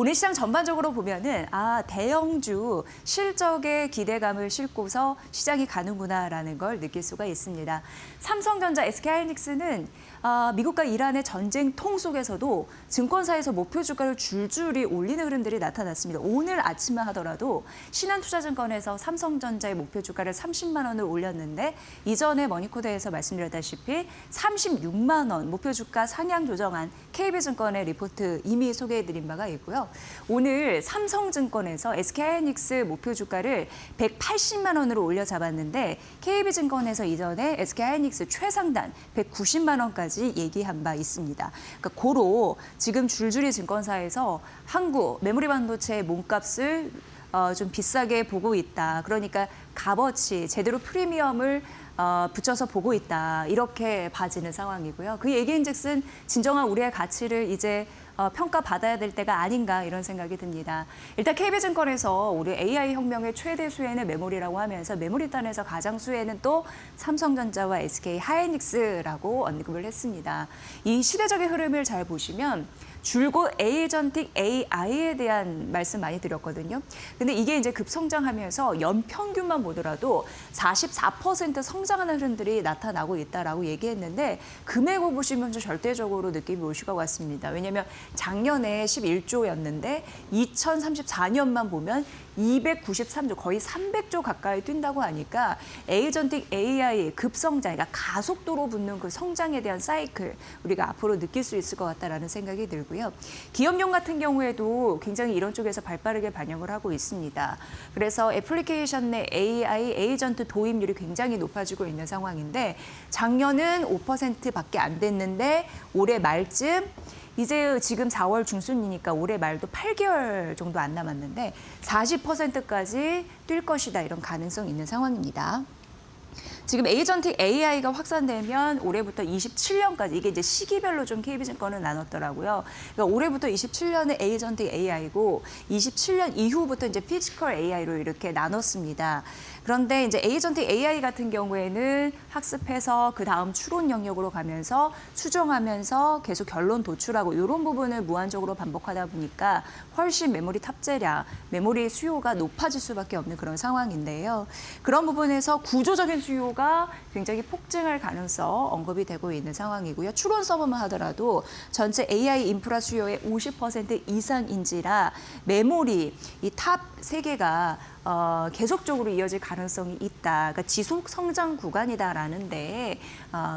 오늘 시장 전반적으로 보면은 대형주 실적에 기대감을 싣고서 시장이 가는구나라는 걸 느낄 수가 있습니다. 삼성전자, SK하이닉스는 미국과 이란의 전쟁통 속에서도 증권사에서 목표 주가를 줄줄이 올리는 흐름들이 나타났습니다. 오늘 아침만 하더라도 신한투자증권에서 삼성전자의 목표 주가를 30만 원을 올렸는데 이전에 머니코드에서 말씀드렸다시피 36만 원 목표 주가 상향 조정한 KB증권의 리포트 이미 소개해드린 바가 있고요. 오늘 삼성증권에서 SK하이닉스 목표 주가를 180만 원으로 올려 잡았는데 KB증권에서 이전에 SK하이닉스 최상단 190만 원까지 얘기한 바 있습니다. 그러니까 고로 지금 줄줄이 증권사에서 한국 메모리 반도체의 몸값을 좀 비싸게 보고 있다. 그러니까 값어치, 제대로 프리미엄을 붙여서 보고 있다. 이렇게 봐지는 상황이고요. 그 얘기인즉슨 진정한 우리의 가치를 이제 평가받아야 될 때가 아닌가 이런 생각이 듭니다. 일단 KB증권에서 우리 AI 혁명의 최대 수혜는 메모리라고 하면서 메모리 단에서 가장 수혜는 또 삼성전자와 SK하이닉스라고 언급을 했습니다. 이 시대적인 흐름을 잘 보시면 줄곧 에이전틱 AI에 대한 말씀 많이 드렸거든요. 근데 이게 이제 급성장하면서 연평균만 보더라도 44% 성장하는 흐름들이 나타나고 있다라고 얘기했는데 금액을 보시면 절대적으로 느낌이 오실 것 같습니다. 왜냐하면 작년에 11조였는데 2034년만 보면 293조, 거의 300조 가까이 뛴다고 하니까 에이전틱 AI 급성장, 그러니까 가속도로 붙는 그 성장에 대한 사이클 우리가 앞으로 느낄 수 있을 것 같다라는 생각이 들고요. 기업용 같은 경우에도 굉장히 이런 쪽에서 발빠르게 반영을 하고 있습니다. 그래서 애플리케이션 내 AI 에이전트 도입률이 굉장히 높아지고 있는 상황인데 작년은 5%밖에 안 됐는데 올해 말쯤 이제 지금 4월 중순이니까 올해 말도 8개월 정도 안 남았는데 40%까지 뛸 것이다 이런 가능성이 있는 상황입니다. 지금 에이전틱 AI가 확산되면 올해부터 27년까지 이게 이제 시기별로 좀 KB증권을 나눴더라고요. 그러니까 올해부터 27년은 에이전틱 AI고 27년 이후부터 이제 피지컬 AI로 이렇게 나눴습니다. 그런데 이제 에이전틱 AI 같은 경우에는 학습해서 그 다음 추론 영역으로 가면서 수정하면서 계속 결론 도출하고 이런 부분을 무한적으로 반복하다 보니까 훨씬 메모리 탑재량, 메모리 수요가 높아질 수밖에 없는 그런 상황인데요. 그런 부분에서 구조적인 수요가 굉장히 폭증할 가능성 언급이 되고 있는 상황이고요. 추론 서버만 하더라도 전체 AI 인프라 수요의 50% 이상인지라 메모리 이 탑 3개가 계속적으로 이어질 가능성이 있다. 그러니까 지속 성장 구간이다라는 데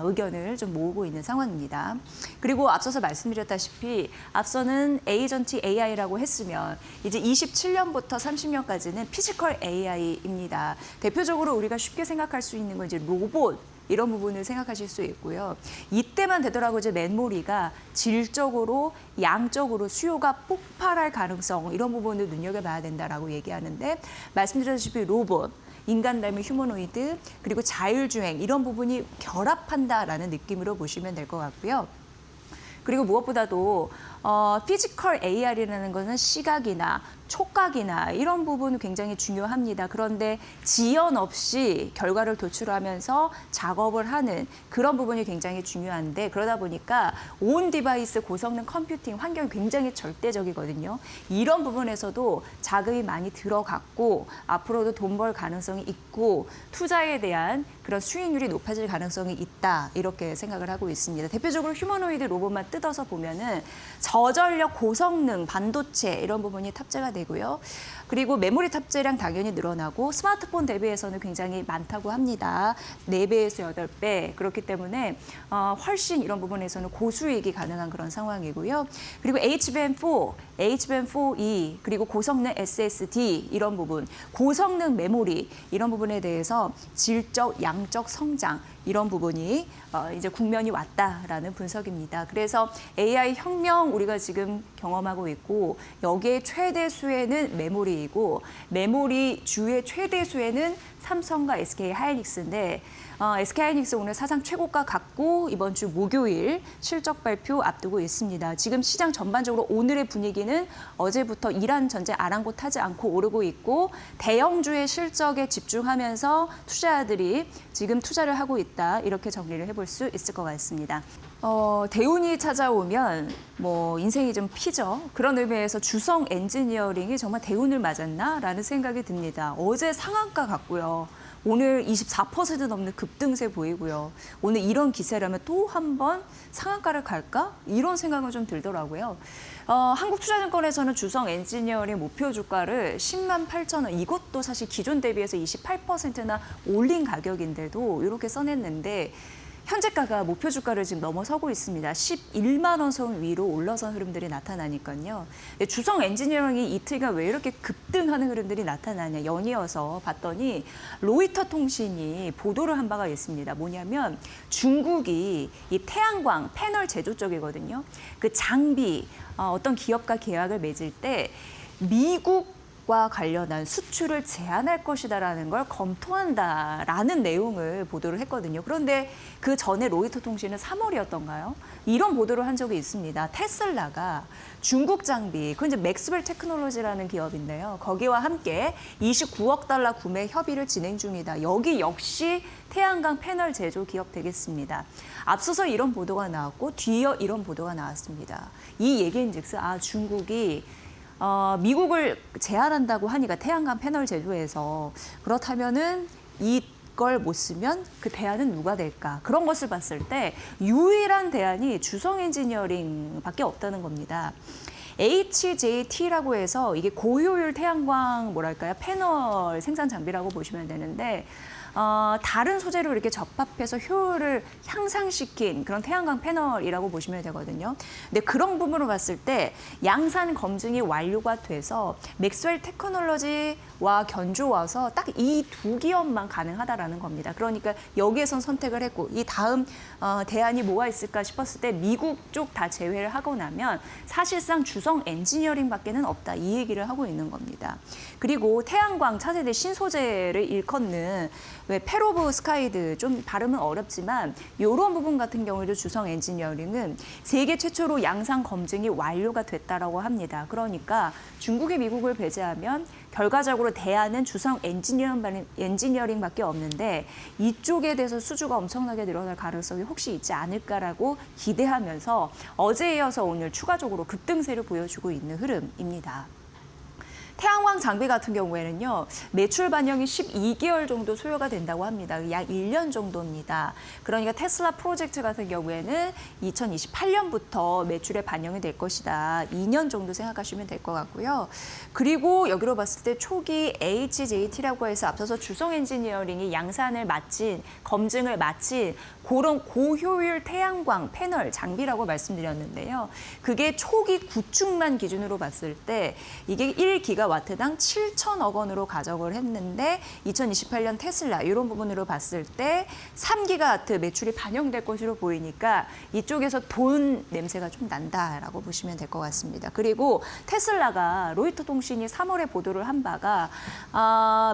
의견을 좀 모으고 있는 상황입니다. 그리고 앞서서 말씀드렸다시피 앞서는 에이전틱 AI라고 했으면 이제 27년부터 30년까지는 피지컬 AI입니다. 대표적으로 우리가 쉽게 생각할 수 있는 건 이제 로봇 이런 부분을 생각하실 수 있고요. 이때만 되더라도 이제 메모리가 질적으로 양적으로 수요가 폭발할 가능성 이런 부분을 눈여겨봐야 된다라고 얘기하는데 말씀드렸다시피 로봇, 인간 닮은 휴머노이드 그리고 자율주행 이런 부분이 결합한다라는 느낌으로 보시면 될 것 같고요. 그리고 무엇보다도 피지컬 AR이라는 것은 시각이나 촉각이나 이런 부분은 굉장히 중요합니다. 그런데 지연 없이 결과를 도출하면서 작업을 하는 그런 부분이 굉장히 중요한데 그러다 보니까 온 디바이스 고성능 컴퓨팅 환경이 굉장히 절대적이거든요. 이런 부분에서도 자금이 많이 들어갔고 앞으로도 돈 벌 가능성이 있고 투자에 대한 그런 수익률이 높아질 가능성이 있다 이렇게 생각을 하고 있습니다. 대표적으로 휴머노이드 로봇만 뜯어서 보면은 저전력 고성능 반도체 이런 부분이 탑재가 되고요. 그리고 메모리 탑재량 당연히 늘어나고 스마트폰 대비해서는 굉장히 많다고 합니다. 4배에서 8배. 그렇기 때문에 훨씬 이런 부분에서는 고수익이 가능한 그런 상황이고요. 그리고 HBM4, HBM4E, 그리고 고성능 SSD 이런 부분, 고성능 메모리 이런 부분에 대해서 질적, 양적 성장 이런 부분이 이제 국면이 왔다라는 분석입니다. 그래서 AI 혁명 우리가 지금 경험하고 있고 여기에 최대 수혜는 메모리이고 메모리 주의 최대 수혜는 삼성과 SK하이닉스인데 SK하이닉스 오늘 사상 최고가 갖고 이번 주 목요일 실적 발표 앞두고 있습니다. 지금 시장 전반적으로 오늘의 분위기는 어제부터 이란 전쟁 아랑곳하지 않고 오르고 있고 대형주의 실적에 집중하면서 투자자들이 지금 투자를 하고 있다. 이렇게 정리를 해볼 수 있을 것 같습니다. 대운이 찾아오면 뭐 인생이 좀 피죠. 그런 의미에서 주성 엔지니어링이 정말 대운을 맞았나라는 생각이 듭니다. 어제 상한가 갔고요. 오늘 24% 넘는 급등세 보이고요. 오늘 이런 기세라면 또 한 번 상한가를 갈까? 이런 생각은 좀 들더라고요. 한국투자증권에서는 주성 엔지니어링 목표 주가를 10만 8천 원, 이것도 사실 기존 대비해서 28%나 올린 가격인데도 이렇게 써냈는데 현재가가 목표 주가를 지금 넘어서고 있습니다. 11만 원 선 위로 올라선 흐름들이 나타나니까요. 주성 엔지니어링이 이틀간 왜 이렇게 급등하는 흐름들이 나타나냐 연이어서 봤더니 로이터 통신이 보도를 한 바가 있습니다. 뭐냐면 중국이 이 태양광 패널 제조 쪽이거든요. 그 장비 어떤 기업과 계약을 맺을 때 미국과 관련한 수출을 제한할 것이다라는 걸 검토한다라는 내용을 보도를 했거든요. 그런데 그 전에 로이터 통신은 3월이었던가요? 이런 보도를 한 적이 있습니다. 테슬라가 중국 장비, 그건 이제 맥스웰 테크놀로지라는 기업인데요. 거기와 함께 29억 달러 구매 협의를 진행 중이다. 여기 역시 태양광 패널 제조 기업 되겠습니다. 앞서서 이런 보도가 나왔고 뒤이어 이런 보도가 나왔습니다. 이 얘기인즉슨 중국이 미국을 제한한다고 하니까 태양광 패널 제조에서 그렇다면은 이걸 못 쓰면 그 대안은 누가 될까? 그런 것을 봤을 때 유일한 대안이 주성 엔지니어링밖에 없다는 겁니다. HJT라고 해서 이게 고효율 태양광 패널 생산 장비라고 보시면 되는데 다른 소재로 이렇게 접합해서 효율을 향상시킨 그런 태양광 패널이라고 보시면 되거든요. 근데 그런 부분으로 봤을 때 양산 검증이 완료가 돼서 맥스웰 테크놀로지와 견주어서 딱 이 두 기업만 가능하다라는 겁니다. 그러니까 여기에선 선택을 했고 이 다음 대안이 뭐가 있을까 싶었을 때 미국 쪽 다 제외를 하고 나면 사실상 주성 엔지니어링밖에는 없다 이 얘기를 하고 있는 겁니다. 그리고 태양광 차세대 신소재를 일컫는 왜 페로브스카이드 좀 발음은 어렵지만 이런 부분 같은 경우에도 주성 엔지니어링은 세계 최초로 양산 검증이 완료가 됐다라고 합니다. 그러니까 중국이 미국을 배제하면 결과적으로 대안은 주성 엔지니어링밖에 없는데 이쪽에 대해서 수주가 엄청나게 늘어날 가능성이 혹시 있지 않을까라고 기대하면서 어제에 이어서 오늘 추가적으로 급등세를 보여주고 있는 흐름입니다. 태양광 장비 같은 경우에는요, 매출 반영이 12개월 정도 소요가 된다고 합니다. 약 1년 정도입니다. 그러니까 테슬라 프로젝트 같은 경우에는 2028년부터 매출에 반영이 될 것이다. 2년 정도 생각하시면 될 것 같고요. 그리고 여기로 봤을 때 초기 HJT라고 해서 앞서서 주성 엔지니어링이 양산을 마친, 검증을 마친 그런 고효율 태양광 패널 장비라고 말씀드렸는데요. 그게 초기 구축만 기준으로 봤을 때 이게 1기가와트당 7천억 원으로 가정을 했는데 2028년 테슬라 이런 부분으로 봤을 때 3기가와트 매출이 반영될 것으로 보이니까 이쪽에서 돈 냄새가 좀 난다라고 보시면 될 것 같습니다. 그리고 테슬라가 로이터 통신이 3월에 보도를 한 바가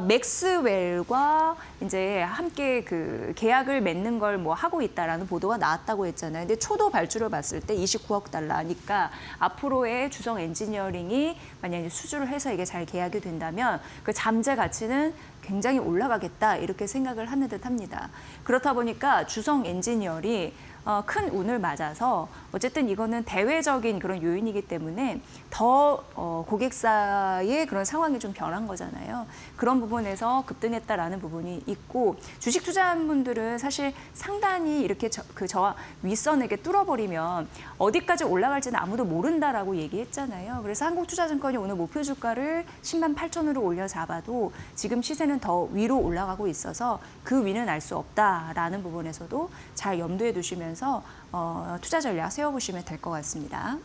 맥스웰과 이제 함께 그 계약을 맺는 걸 뭐 하고 있다라는 보도가 나왔다고 했잖아요. 근데 초도 발주를 봤을 때 29억 달러니까 앞으로의 주성 엔지니어링이 만약에 수주를 해서 이게 잘 계약이 된다면 그 잠재 가치는 굉장히 올라가겠다 이렇게 생각을 하는 듯합니다. 그렇다 보니까 주성 엔지니어링 큰 운을 맞아서 어쨌든 이거는 대외적인 그런 요인이기 때문에 더 고객사의 그런 상황이 좀 변한 거잖아요. 그런 부분에서 급등했다라는 부분이 있고 주식 투자한 분들은 사실 상단이 이렇게 저와 윗선에게 뚫어버리면 어디까지 올라갈지는 아무도 모른다라고 얘기했잖아요. 그래서 한국투자증권이 오늘 목표 주가를 10만 8천으로 올려 잡아도 지금 시세는 더 위로 올라가고 있어서 그 위는 알 수 없다라는 부분에서도 잘 염두에 두시면서 투자 전략 세워보시면 될 것 같습니다.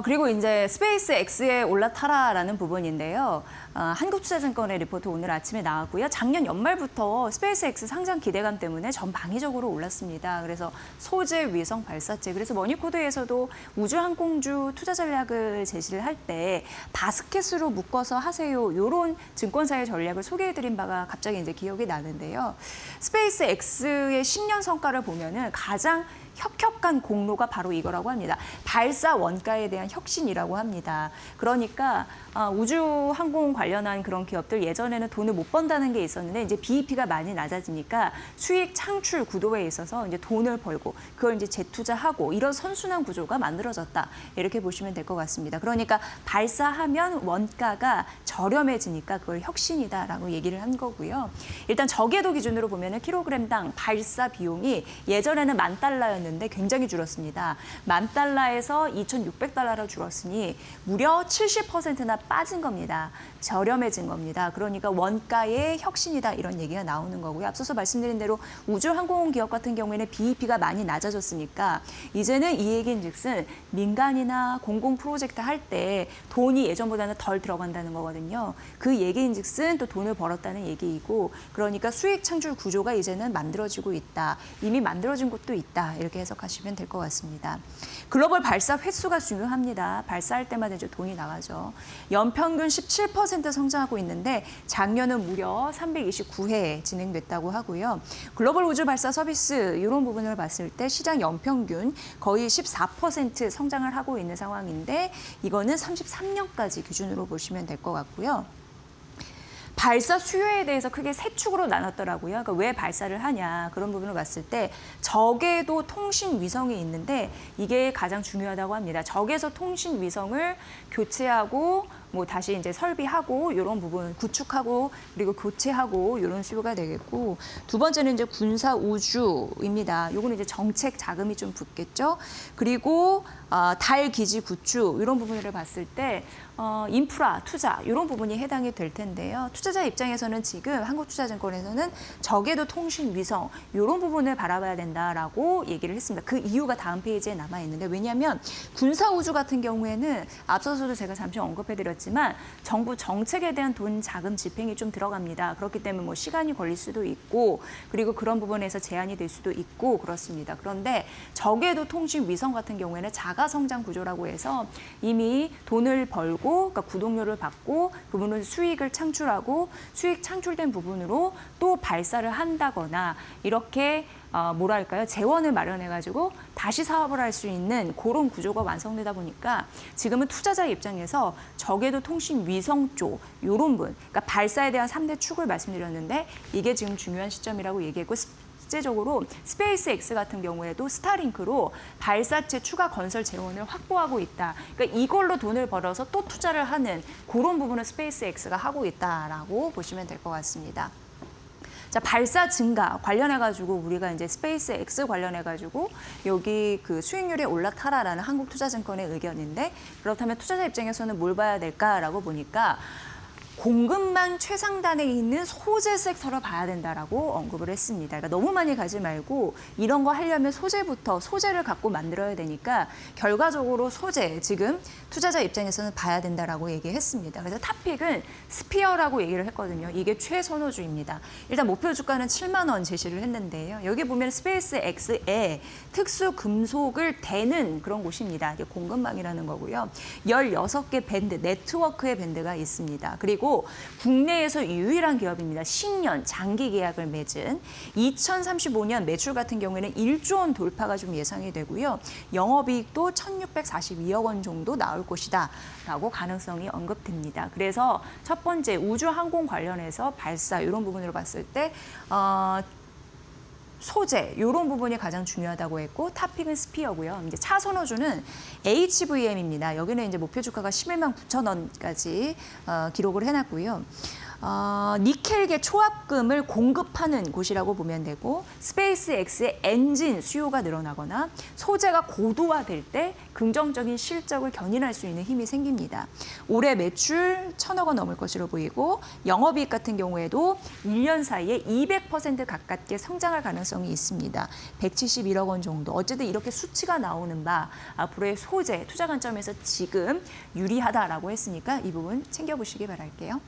그리고 이제 스페이스 X에 올라타라라는 부분인데요. 한국투자증권의 리포트 오늘 아침에 나왔고요. 작년 연말부터 스페이스 X 상장 기대감 때문에 전 방위적으로 올랐습니다. 그래서 소재, 위성, 발사체. 그래서 머니코드에서도 우주항공주 투자 전략을 제시를 할 때 바스켓으로 묶어서 하세요. 이런 증권사의 전략을 소개해드린 바가 갑자기 이제 기억이 나는데요. 스페이스 X의 10년 성과를 보면은 가장 혁혁한 공로가 바로 이거라고 합니다. 발사 원가에 대한 혁신이라고 합니다. 그러니까 우주 항공 관련한 그런 기업들 예전에는 돈을 못 번다는 게 있었는데 이제 BEP가 많이 낮아지니까 수익 창출 구도에 있어서 이제 돈을 벌고 그걸 이제 재투자하고 이런 선순환 구조가 만들어졌다. 이렇게 보시면 될 것 같습니다. 그러니까 발사하면 원가가 저렴해지니까 그걸 혁신이다라고 얘기를 한 거고요. 일단 저궤도 기준으로 보면은 킬로그램당 발사 비용이 예전에는 $10,000였는데 굉장히 줄었습니다. $10,000에서 $2,600로 줄었으니 무려 70%나 빠진 겁니다. 저렴해진 겁니다. 그러니까 원가의 혁신이다 이런 얘기가 나오는 거고요. 앞서서 말씀드린 대로 우주항공 기업 같은 경우에는 BEP가 많이 낮아졌으니까 이제는 이 얘기인즉슨 민간이나 공공 프로젝트 할 때 돈이 예전보다는 덜 들어간다는 거거든요. 그 얘기인즉슨 또 돈을 벌었다는 얘기이고 그러니까 수익 창출 구조가 이제는 만들어지고 있다. 이미 만들어진 곳도 있다. 이렇게 해석하시면 될 것 같습니다. 글로벌 발사 횟수가 중요합니다. 발사할 때마다 이제 돈이 나가죠. 연평균 17% 성장하고 있는데 작년은 무려 329회 진행됐다고 하고요. 글로벌 우주 발사 서비스 이런 부분을 봤을 때 시장 연평균 거의 14% 성장을 하고 있는 상황인데 이거는 33년까지 기준으로 보시면 될 것 같고요. 발사 수요에 대해서 크게 세 축으로 나눴더라고요. 그러니까 왜 발사를 하냐 그런 부분을 봤을 때 적외도 통신 위성이 있는데 이게 가장 중요하다고 합니다. 적외선 통신 위성을 교체하고 뭐 다시 이제 설비하고 이런 부분 구축하고 그리고 교체하고 이런 수요가 되겠고 두 번째는 이제 군사 우주입니다. 요거는 이제 정책 자금이 좀 붙겠죠. 그리고 달 기지 구축 이런 부분을 봤을 때 인프라 투자 이런 부분이 해당이 될 텐데요. 투자자 입장에서는 지금 한국투자증권에서는 적외도 통신 위성 이런 부분을 바라봐야 된다라고 얘기를 했습니다. 그 이유가 다음 페이지에 남아 있는데 왜냐하면 군사 우주 같은 경우에는 앞서서도 제가 잠시 언급해드렸지만 정부 정책에 대한 돈 자금 집행이 좀 들어갑니다. 그렇기 때문에 뭐 시간이 걸릴 수도 있고 그리고 그런 부분에서 제한이 될 수도 있고 그렇습니다. 그런데 적외도 통신 위성 같은 경우에는 자가 성장 구조라고 해서 이미 돈을 벌고 그러니까 구독료를 받고 그 부분은 수익을 창출하고 수익 창출된 부분으로 또 발사를 한다거나 이렇게 뭐랄까요 재원을 마련해가지고 다시 사업을 할 수 있는 그런 구조가 완성되다 보니까 지금은 투자자 입장에서 적외도 통신 위성 쪽 이런 분 그러니까 발사에 대한 3대 축을 말씀드렸는데 이게 지금 중요한 시점이라고 얘기했고 실제적으로 스페이스 X 같은 경우에도 스타링크로 발사체 추가 건설 재원을 확보하고 있다. 그러니까 이걸로 돈을 벌어서 또 투자를 하는 그런 부분을 스페이스 X가 하고 있다라고 보시면 될 것 같습니다. 자, 발사 증가 관련해가지고 우리가 이제 스페이스 X 관련해가지고 여기 그 수익률이 올라타라라는 한국투자증권의 의견인데 그렇다면 투자자 입장에서는 뭘 봐야 될까라고 보니까 공급망 최상단에 있는 소재 섹터를 봐야 된다라고 언급을 했습니다. 그러니까 너무 많이 가지 말고 이런 거 하려면 소재부터 소재를 갖고 만들어야 되니까 결과적으로 소재 지금 투자자 입장에서는 봐야 된다라고 얘기했습니다. 그래서 탑픽은 스피어라고 얘기를 했거든요. 이게 최선호주입니다. 일단 목표 주가는 7만 원 제시를 했는데요. 여기 보면 스페이스 X에 특수 금속을 대는 그런 곳입니다. 이게 공급망이라는 거고요. 16개 밴드, 네트워크의 밴드가 있습니다. 그리고 국내에서 유일한 기업입니다. 10년 장기 계약을 맺은 2035년 매출 같은 경우에는 1조 원 돌파가 좀 예상이 되고요. 영업이익도 1,642억 원 정도 나올 것이다 라고 가능성이 언급됩니다. 그래서 첫 번째 우주항공 관련해서 발사 이런 부분으로 봤을 때 소재 이런 부분이 가장 중요하다고 했고 탑픽은 스피어고요. 이제 차선호주는 HVM입니다. 여기는 이제 목표 주가가 11만 9천 원까지 기록을 해놨고요. 니켈계 초합금을 공급하는 곳이라고 보면 되고 스페이스 X의 엔진 수요가 늘어나거나 소재가 고도화될 때 긍정적인 실적을 견인할 수 있는 힘이 생깁니다. 올해 매출 1,000억 원 넘을 것으로 보이고 영업이익 같은 경우에도 1년 사이에 200% 가깝게 성장할 가능성이 있습니다. 171억 원 정도. 어쨌든 이렇게 수치가 나오는 바 앞으로의 소재 투자 관점에서 지금 유리하다라고 했으니까 이 부분 챙겨보시기 바랄게요.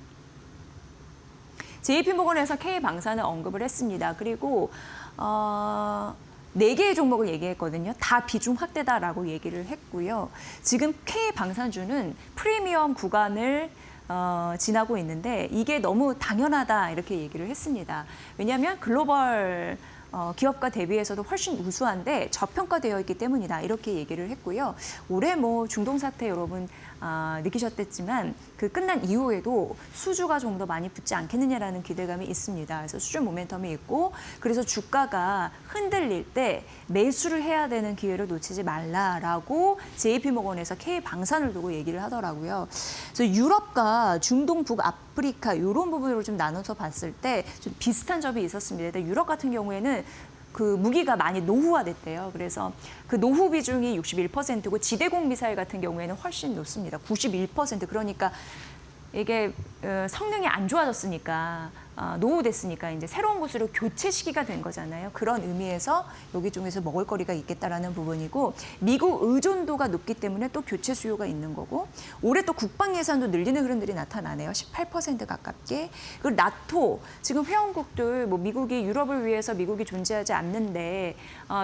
JP모건에서 K방사는 언급을 했습니다. 그리고 4개의 종목을 얘기했거든요. 다 비중 확대다라고 얘기를 했고요. 지금 K방산주는 프리미엄 구간을 지나고 있는데 이게 너무 당연하다 이렇게 얘기를 했습니다. 왜냐하면 글로벌 기업가 대비해서도 훨씬 우수한데 저평가되어 있기 때문이다. 이렇게 얘기를 했고요. 올해 뭐 중동 사태 여러분 느끼셨겠지만 그 끝난 이후에도 수주가 좀 더 많이 붙지 않겠느냐라는 기대감이 있습니다. 그래서 수주 모멘텀이 있고 그래서 주가가 흔들릴 때 매수를 해야 되는 기회를 놓치지 말라라고 JP모건에서 K방산을 두고 얘기를 하더라고요. 그래서 유럽과 중동, 북아프리카 이런 부분으로 좀 나눠서 봤을 때 좀 비슷한 점이 있었습니다. 유럽 같은 경우에는 그 무기가 많이 노후화됐대요. 그래서 그 노후 비중이 61%고 지대공 미사일 같은 경우에는 훨씬 높습니다. 91%. 그러니까 이게 성능이 안 좋아졌으니까 노후됐으니까 이제 새로운 곳으로 교체 시기가 된 거잖아요. 그런 의미에서 여기 중에서 먹을거리가 있겠다라는 부분이고 미국 의존도가 높기 때문에 또 교체 수요가 있는 거고 올해 또 국방 예산도 늘리는 흐름들이 나타나네요. 18% 가깝게. 그리고 나토 지금 회원국들 뭐 미국이 유럽을 위해서 미국이 존재하지 않는데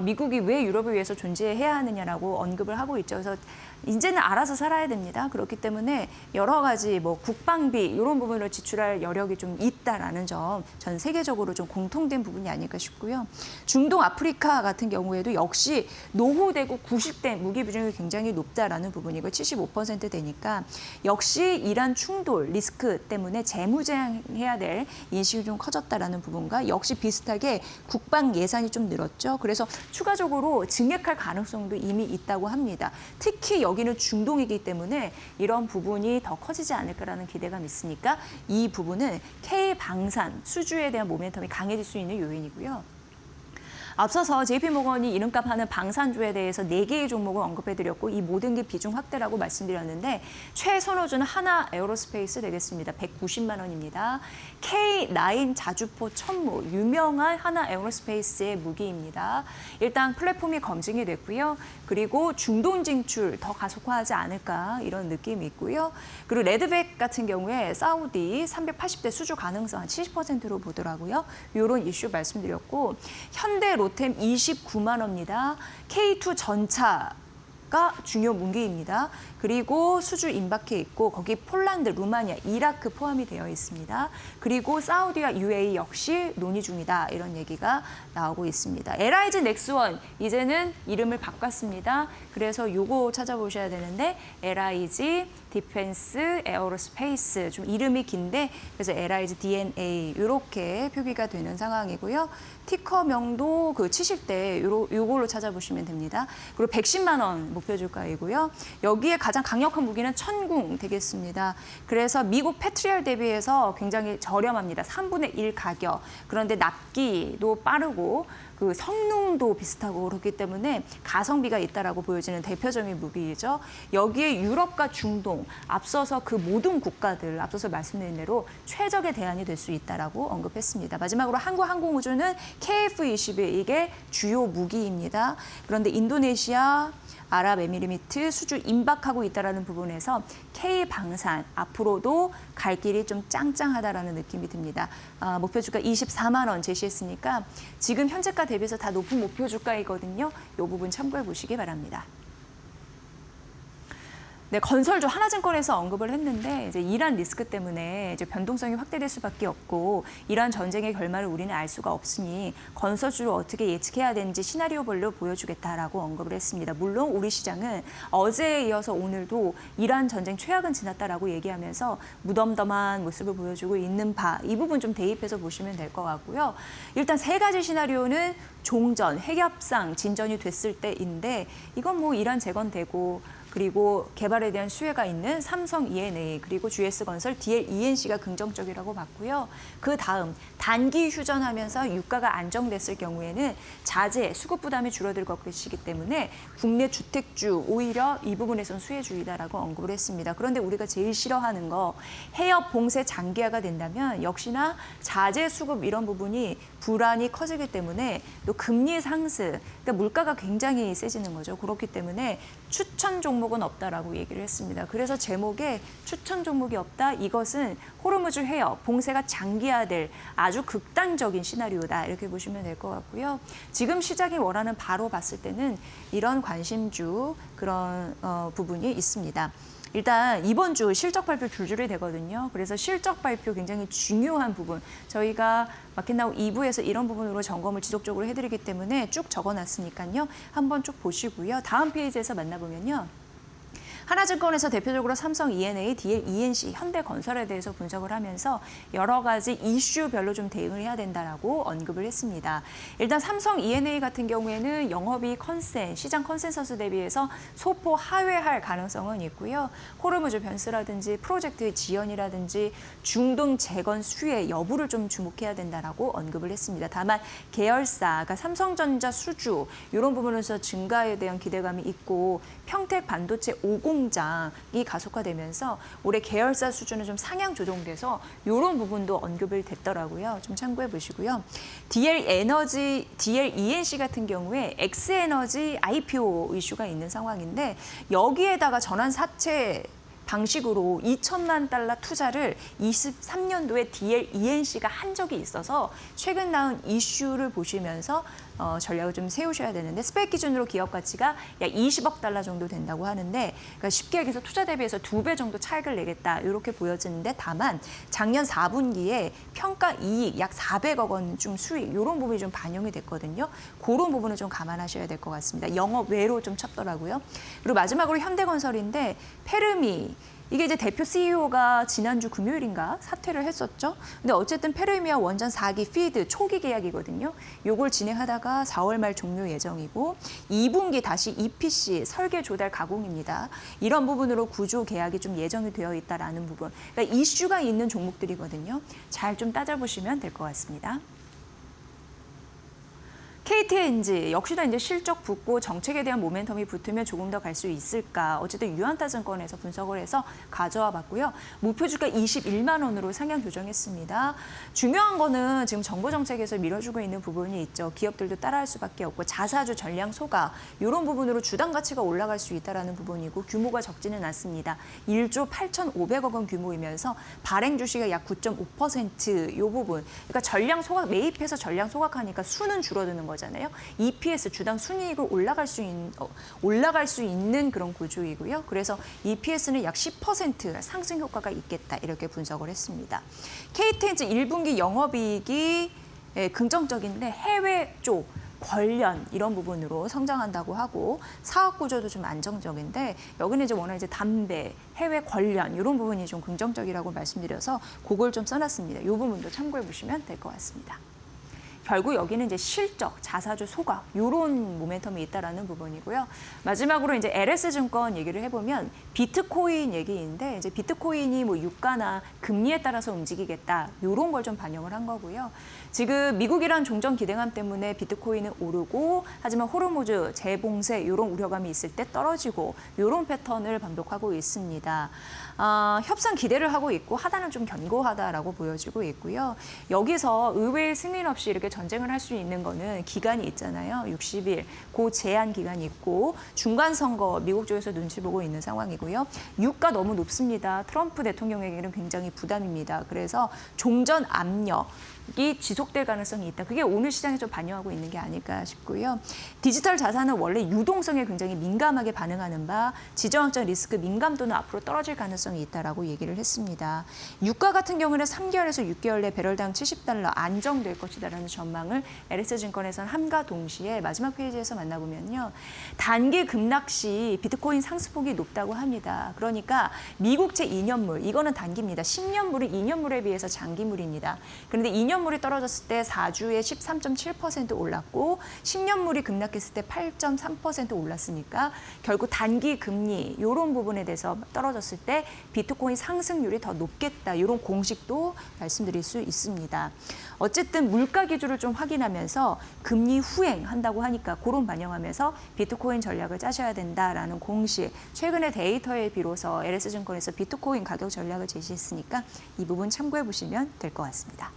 미국이 왜 유럽을 위해서 존재해야 하느냐라고 언급을 하고 있죠. 그래서 이제는 알아서 살아야 됩니다. 그렇기 때문에 여러 가지 뭐 국방비 이런 부분을 지출할 여력이 좀 있다라는 점 전 세계적으로 좀 공통된 부분이 아닐까 싶고요. 중동 아프리카 같은 경우에도 역시 노후되고 90대 무기 비중이 굉장히 높다라는 부분이고 75% 되니까 역시 이란 충돌 리스크 때문에 재무제한해야 될 인식이 좀 커졌다라는 부분과 역시 비슷하게 국방 예산이 좀 늘었죠. 그래서 추가적으로 증액할 가능성도 이미 있다고 합니다. 특히 여기는 중동이기 때문에 이런 부분이 더 커지지 않을까라는 기대감이 있으니까 이 부분은 K방산 수주에 대한 모멘텀이 강해질 수 있는 요인이고요. 앞서서 JP모건이 이름값 하는 방산주에 대해서 4개의 종목을 언급해드렸고 이 모든 게 비중 확대라고 말씀드렸는데 최선호주는 하나 에어로스페이스 되겠습니다. 190만 원입니다. K9 자주포 천무 유명한 하나 에어로스페이스의 무기입니다. 일단 플랫폼이 검증이 됐고요. 그리고 중동 진출 더 가속화하지 않을까 이런 느낌이 있고요. 그리고 레드백 같은 경우에 사우디 380대 수주 가능성 한 70%로 보더라고요. 이런 이슈 말씀드렸고 현대 로템 29만 원입니다. K2 전차가 중요 무기입니다. 그리고 수주 임박해 있고 거기 폴란드, 루마니아, 이라크 포함이 되어 있습니다. 그리고 사우디와 UAE 역시 논의 중이다. 이런 얘기가 나오고 있습니다. LIG 넥스원 이제는 이름을 바꿨습니다. 그래서 요거 찾아보셔야 되는데 LIG 디펜스 에어로스페이스 좀 이름이 긴데 그래서 LIG DNA 이렇게 표기가 되는 상황이고요. 티커명도 그 치실 때 요걸로 찾아보시면 됩니다. 그리고 110만 원 목표 주가이고요. 여기에 가장 강력한 무기는 천궁 되겠습니다. 그래서 미국 패트리얼 대비해서 굉장히 저렴합니다. 3분의 1 가격. 그런데 납기도 빠르고 그 성능도 비슷하고 그렇기 때문에 가성비가 있다라고 보여지는 대표적인 무기이죠. 여기에 유럽과 중동, 앞서서 그 모든 국가들, 앞서서 말씀드린 대로 최적의 대안이 될 수 있다라고 언급했습니다. 마지막으로 한국항공우주는 KF-21 이게 주요 무기입니다. 그런데 인도네시아, 아랍에미리트 수주 임박하고 있다는 부분에서 K방산 앞으로도 갈 길이 좀 짱짱하다라는 느낌이 듭니다. 목표 주가 24만 원 제시했으니까 지금 현재가 대비해서 다 높은 목표 주가이거든요. 이 부분 참고해 보시기 바랍니다. 네, 건설주 하나증권에서 언급을 했는데 이제 이란 리스크 때문에 이제 변동성이 확대될 수밖에 없고 이란 전쟁의 결말을 우리는 알 수가 없으니 건설주를 어떻게 예측해야 되는지 시나리오별로 보여주겠다라고 언급을 했습니다. 물론 우리 시장은 어제에 이어서 오늘도 이란 전쟁 최악은 지났다라고 얘기하면서 무덤덤한 모습을 보여주고 있는 바 이 부분 좀 대입해서 보시면 될 것 같고요. 일단 세 가지 시나리오는 종전, 핵협상, 진전이 됐을 때인데 이건 뭐 이란 재건되고 그리고 개발에 대한 수혜가 있는 삼성 E&A 그리고 GS건설 DLENC가 긍정적이라고 봤고요. 그 다음 단기 휴전하면서 유가가 안정됐을 경우에는 자재, 수급 부담이 줄어들 것이기 때문에 국내 주택주 오히려 이 부분에선 수혜주의다라고 언급을 했습니다. 그런데 우리가 제일 싫어하는 거 해협 봉쇄 장기화가 된다면 역시나 자재 수급 이런 부분이 불안이 커지기 때문에 또 금리 상승, 그러니까 물가가 굉장히 세지는 거죠. 그렇기 때문에 추천 종목은 없다라고 얘기를 했습니다. 그래서 제목에 추천 종목이 없다. 이것은 호르무즈 해협, 봉쇄가 장기화될 아주 극단적인 시나리오다. 이렇게 보시면 될 것 같고요. 지금 시장이 원하는 바로 봤을 때는 이런 관심주 그런 부분이 있습니다. 일단 이번 주 실적 발표 줄줄이 되거든요. 그래서 실적 발표 굉장히 중요한 부분. 저희가 마켓나우 2부에서 이런 부분으로 점검을 지속적으로 해드리기 때문에 쭉 적어놨으니까요. 한번 쭉 보시고요. 다음 페이지에서 만나보면요. 하나증권에서 대표적으로 삼성 E&A, DL, ENC, 현대건설에 대해서 분석을 하면서 여러 가지 이슈별로 좀 대응을 해야 된다라고 언급을 했습니다. 일단 삼성 E&A 같은 경우에는 영업이익 시장 컨센서스 대비해서 소폭 하회할 가능성은 있고요. 호르무즈 변수라든지 프로젝트의 지연이라든지 중동 재건 수혜 여부를 좀 주목해야 된다라고 언급을 했습니다. 다만 계열사, 그러니까 삼성전자 수주 이런 부분에서 증가에 대한 기대감이 있고 평택 반도체 5공장이 가속화되면서 올해 계열사 수준은 좀 상향 조정돼서 이런 부분도 언급을 됐더라고요. 좀 참고해 보시고요. DL ENC 같은 경우에 X에너지 IPO 이슈가 있는 상황인데 여기에다가 전환 사채 방식으로 2천만 달러 투자를 23년도에 DL ENC가 한 적이 있어서 최근 나온 이슈를 보시면서 전략을 좀 세우셔야 되는데 스펙 기준으로 기업 가치가 약 20억 달러 정도 된다고 하는데 그러니까 쉽게 얘기해서 투자 대비해서 2배 정도 차익을 내겠다 이렇게 보여지는데 다만 작년 4분기에 평가 이익 약 400억 원 좀 수익 이런 부분이 좀 반영이 됐거든요. 그런 부분을 좀 감안하셔야 될 것 같습니다. 영업 외로 좀 쳤더라고요. 그리고 마지막으로 현대건설인데 페르미 이게 이제 대표 CEO가 지난주 금요일인가 사퇴를 했었죠. 근데 어쨌든 페르미와 원전 4기 피드 초기 계약이거든요. 요걸 진행하다가 4월 말 종료 예정이고 2분기 다시 EPC 설계 조달 가공입니다. 이런 부분으로 구조 계약이 좀 예정이 되어 있다라는 부분. 그러니까 이슈가 있는 종목들이거든요. 잘 좀 따져보시면 될 것 같습니다. KTNG 역시나 이제 실적 붙고 정책에 대한 모멘텀이 붙으면 조금 더 갈 수 있을까. 어쨌든 유한타증권에서 분석을 해서 가져와 봤고요. 목표 주가 21만 원으로 상향 조정했습니다. 중요한 거는 지금 정부 정책에서 밀어주고 있는 부분이 있죠. 기업들도 따라할 수밖에 없고 자사주 전량 소가 이런 부분으로 주당 가치가 올라갈 수 있다라는 부분이고 규모가 적지는 않습니다. 1조 8,500억 원 규모이면서 발행 주식의 약 9.5% 이 부분. 그러니까 전량 소각 매입해서 전량 소각하니까 수는 줄어드는 거잖아요. EPS 주당 순이익을 올라갈 수 있는 그런 구조이고요. 그래서 EPS는 약 10% 상승 효과가 있겠다 이렇게 분석을 했습니다. KTNG 1분기 영업이익이 긍정적인데 해외 쪽 관련 이런 부분으로 성장한다고 하고 사업 구조도 좀 안정적인데 여기는 이제 워낙 이제 담배, 해외 관련 이런 부분이 좀 긍정적이라고 말씀드려서 그걸 좀 써놨습니다. 이 부분도 참고해 보시면 될 것 같습니다. 결국 여기는 이제 실적, 자사주 소각 이런 모멘텀이 있다라는 부분이고요. 마지막으로 이제 LS증권 얘기를 해보면 비트코인 얘기인데 이제 비트코인이 뭐 유가나 금리에 따라서 움직이겠다 이런 걸 좀 반영을 한 거고요. 지금 미국이란 종전 기대감 때문에 비트코인은 오르고 하지만 호르무즈 재봉쇄 이런 우려감이 있을 때 떨어지고 이런 패턴을 반복하고 있습니다. 협상 기대를 하고 있고 하단은 좀 견고하다라고 보여지고 있고요. 여기서 의외의 승인 없이 이렇게 전쟁을 할 수 있는 거는 기간이 있잖아요. 60일, 그 제한 기간이 있고 중간 선거 미국 쪽에서 눈치 보고 있는 상황이고요. 유가 너무 높습니다. 트럼프 대통령에게는 굉장히 부담입니다. 그래서 종전 압력 이 지속될 가능성이 있다. 그게 오늘 시장에 좀 반영하고 있는 게 아닐까 싶고요. 디지털 자산은 원래 유동성에 굉장히 민감하게 반응하는 바 지정학적 리스크 민감도는 앞으로 떨어질 가능성이 있다라고 얘기를 했습니다. 유가 같은 경우는 3개월에서 6개월 내 배럴당 70달러 안정될 것이다라는 전망을 LS증권에서는 함과 동시에 마지막 페이지에서 만나보면요. 단기 급락 시 비트코인 상승폭이 높다고 합니다. 그러니까 미국채 2년물 이거는 단기입니다. 10년물은 2년물에 비해서 장기물입니다. 그런데 2년물이 떨어졌을 때 4주에 13.7% 올랐고 10년물이 급락했을 때 8.3% 올랐으니까 결국 단기 금리 이런 부분에 대해서 떨어졌을 때 비트코인 상승률이 더 높겠다. 이런 공식도 말씀드릴 수 있습니다. 어쨌든 물가 기준을 좀 확인하면서 금리 후행한다고 하니까 그런 반영하면서 비트코인 전략을 짜셔야 된다라는 공식. 최근의 데이터에 비로소 LS증권에서 비트코인 가격 전략을 제시했으니까 이 부분 참고해 보시면 될 것 같습니다.